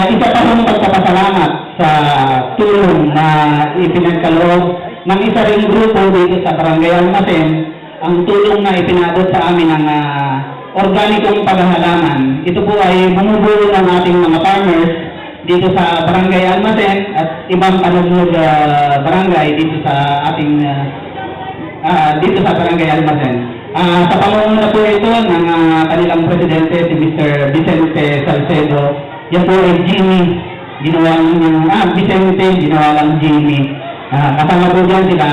Isa pa ng pagpapasalamat sa tulong na ipinagkaloob ng isa ring grupo dito sa Barangay Almacen, ang tulong na ipinabot sa amin ng organikong paghahalaman. Ito po ay bumubuo ng ating mga farmers dito sa Barangay Almacen at ibang kanunog barangay dito sa ating dito sa Barangay Almacen. Sa pamumuno po ito ng kanilang presidente, si Mr. Vicente Salcedo. Yan po ay Jimmy, ginawang Vicente, ginawa lang Jimmy. Kasama po dyan sila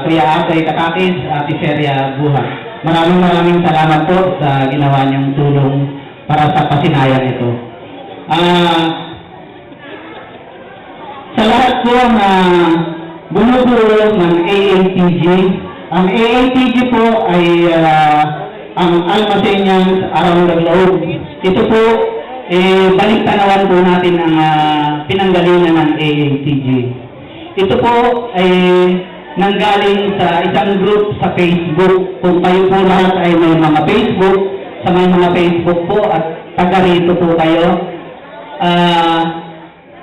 Kuya Akoy Katakis at si Sheria Buha. Maraming salamat po sa ginawa niyong tulong para sa pasinayan ito. Sa lahat po na bumubuo ng AATG, ang AATG po ay ang Almacenians around the globe. Ito po, balik-tanawan po natin ang pinanggalingan ng AATG. Ito po ay nanggaling sa isang group sa Facebook. Kung kayo po lahat ay may mga Facebook, sa may mga Facebook po at taga rito po kayo,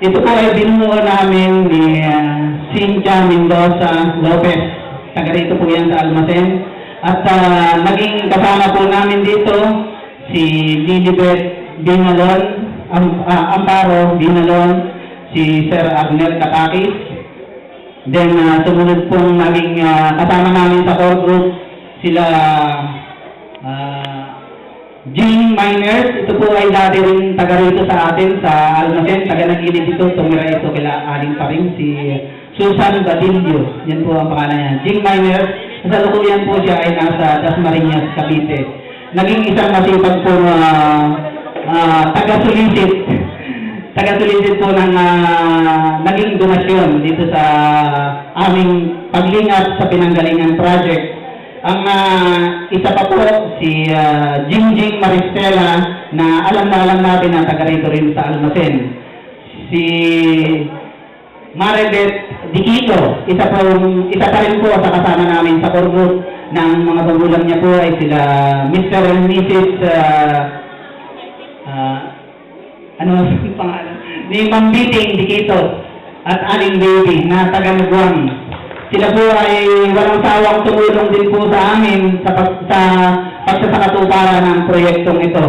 ito po ay binuo namin ni Cynthia Mendoza Lopez. Taga rito po yan sa Almacen. At naging kasama po namin dito si Lilibet Binalon, Amparo Binalon, si Sir Agner Katakis. Then sumunod pong naging kasama namin sa core group sila Jing Miners. Ito po ay dati rin taga rito sa atin sa Almacen, taga nagilid ito, tumira ito kila aling pa rin si Susan Badillo. Yan po ang pangalan niya, Jing Miners. Sa lukuyan po siya ay nasa Dasmariñas, Cavite. Naging isang masipag po taga-solicit po ng naging donasyon dito sa aming paglingat sa pinanggalingan project. Ang isa pa po si Jingjing Maristela na alam natin na taga rito rin sa Almacen. Si Maribeth Diquito, isa pa rin po sa kasama namin sa core group ng mga magulang niya po ay sila Mr. and Mrs. ano ang pangalan? Ni Ma'am Biting Diquito at Aling Baby na taga Nagwang. Sila po ay walang sawang tumulong din po sa amin sa pagsasakatuparan ng proyektong ito.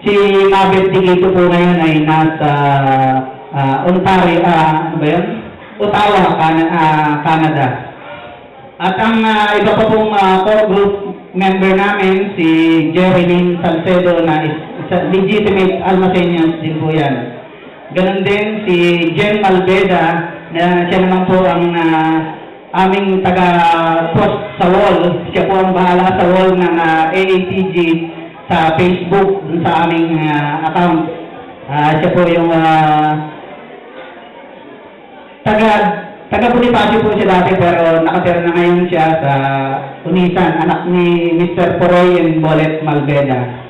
Si Mabet Diquito po ngayon ay nasa Ontario, ano ba yun? Ottawa, Canada. At ang iba pa pong core group member namin, si Jerilyn Salcedo na legitimate Almacenians din po yan. Ganon din si Jen Malveda na siya naman po ang aming taga-post sa wall. Siya po ang bahala sa wall ng AATG sa Facebook dun sa aming account. Siya po yung taga-Bonifacio po siya dati pero nakatira na ngayon siya sa Unisan, anak ni Mr. Poroy and Bolet Malveda.